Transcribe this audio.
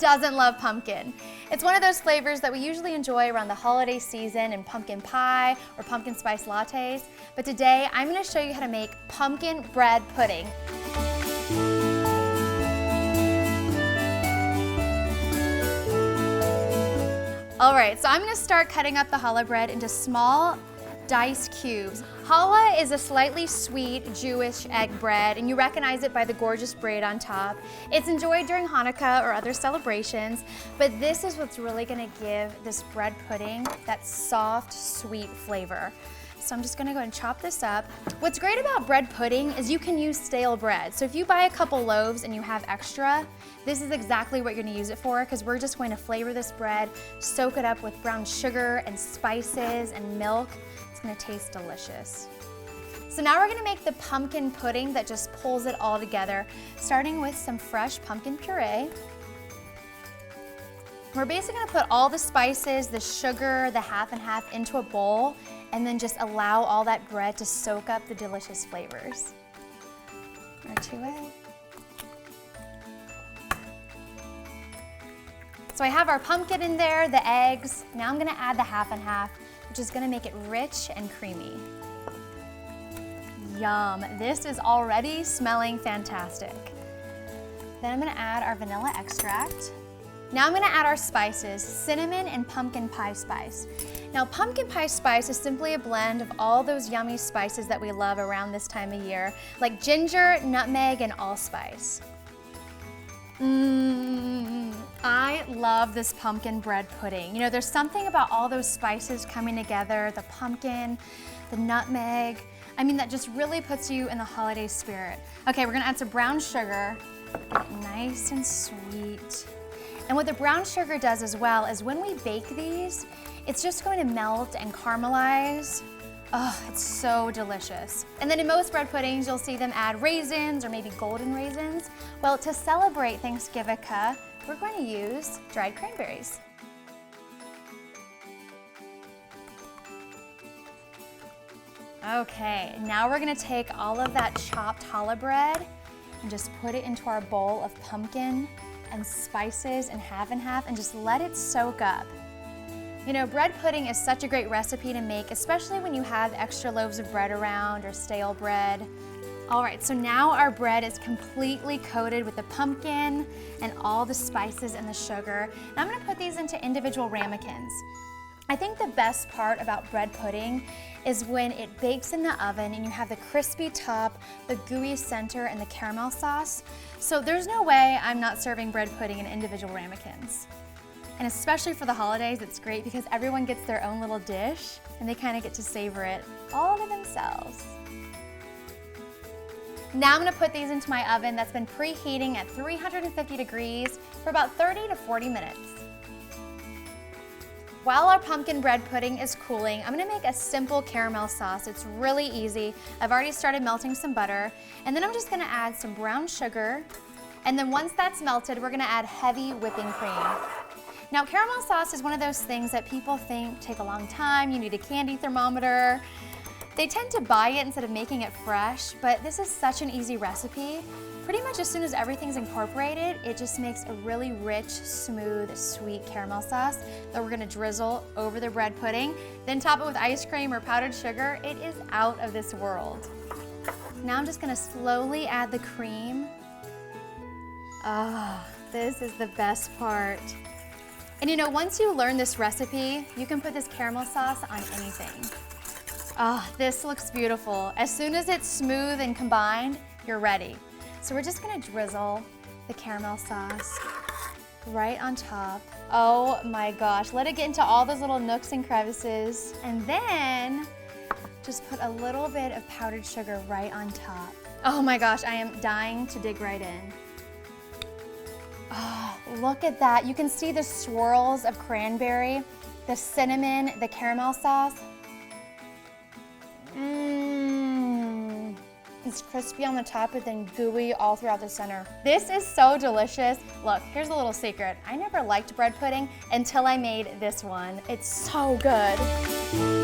doesn't love pumpkin? It's one of those flavors that we usually enjoy around the holiday season in pumpkin pie or pumpkin spice lattes. But today, I'm gonna show you how to make pumpkin bread pudding. All right, so I'm gonna start cutting up the challah bread into small diced cubes. Challah is a slightly sweet Jewish egg bread, and you recognize it by the gorgeous braid on top. It's enjoyed during Hanukkah or other celebrations, but this is what's really gonna give this bread pudding that soft, sweet flavor. So I'm just gonna go ahead and chop this up. What's great about bread pudding is you can use stale bread. So if you buy a couple loaves and you have extra, this is exactly what you're gonna use it for, because we're just going to flavor this bread, soak it up with brown sugar and spices and milk. It's gonna taste delicious. So now we're gonna make the pumpkin pudding that just pulls it all together, starting with some fresh pumpkin puree. We're basically gonna put all the spices, the sugar, the half and half into a bowl, and then just allow all that bread to soak up the delicious flavors. Our two eggs. So I have our pumpkin in there, the eggs. Now I'm gonna add the half and half, which is gonna make it rich and creamy. Yum, this is already smelling fantastic. Then I'm gonna add our vanilla extract. Now I'm gonna add our spices, cinnamon and pumpkin pie spice. Now pumpkin pie spice is simply a blend of all those yummy spices that we love around this time of year, like ginger, nutmeg, and allspice. I love this pumpkin bread pudding. You know, there's something about all those spices coming together, the pumpkin, the nutmeg. I mean, that just really puts you in the holiday spirit. Okay, we're gonna add some brown sugar, nice and sweet. And what the brown sugar does as well is when we bake these, it's just going to melt and caramelize. Oh, it's so delicious. And then in most bread puddings, you'll see them add raisins or maybe golden raisins. Well, to celebrate Thanksgiving, we're going to use dried cranberries. Okay, now we're gonna take all of that chopped challah bread and just put it into our bowl of pumpkin and spices and half and just let it soak up. You know, bread pudding is such a great recipe to make, especially when you have extra loaves of bread around or stale bread. All right, so now our bread is completely coated with the pumpkin and all the spices and the sugar. Now I'm gonna put these into individual ramekins. I think the best part about bread pudding is when it bakes in the oven and you have the crispy top, the gooey center, and the caramel sauce. So there's no way I'm not serving bread pudding in individual ramekins. And especially for the holidays, it's great because everyone gets their own little dish and they kind of get to savor it all to themselves. Now I'm gonna put these into my oven that's been preheating at 350 degrees for about 30 to 40 minutes. While our pumpkin bread pudding is cooling, I'm gonna make a simple caramel sauce. It's really easy. I've already started melting some butter, and then I'm just gonna add some brown sugar, and then once that's melted, we're gonna add heavy whipping cream. Now, caramel sauce is one of those things that people think take a long time. You need a candy thermometer. They tend to buy it instead of making it fresh, but this is such an easy recipe. Pretty much as soon as everything's incorporated, it just makes a really rich, smooth, sweet caramel sauce that we're gonna drizzle over the bread pudding, then top it with ice cream or powdered sugar. It is out of this world. Now I'm just gonna slowly add the cream. Ah, this is the best part. And you know, once you learn this recipe, you can put this caramel sauce on anything. Oh, this looks beautiful. As soon as it's smooth and combined, you're ready. So we're just gonna drizzle the caramel sauce right on top. Oh my gosh, let it get into all those little nooks and crevices. And then just put a little bit of powdered sugar right on top. Oh my gosh, I am dying to dig right in. Oh, look at that. You can see the swirls of cranberry, the cinnamon, the caramel sauce. It's crispy on the top, but then gooey all throughout the center. This is so delicious. Look, here's a little secret. I never liked bread pudding until I made this one. It's so good.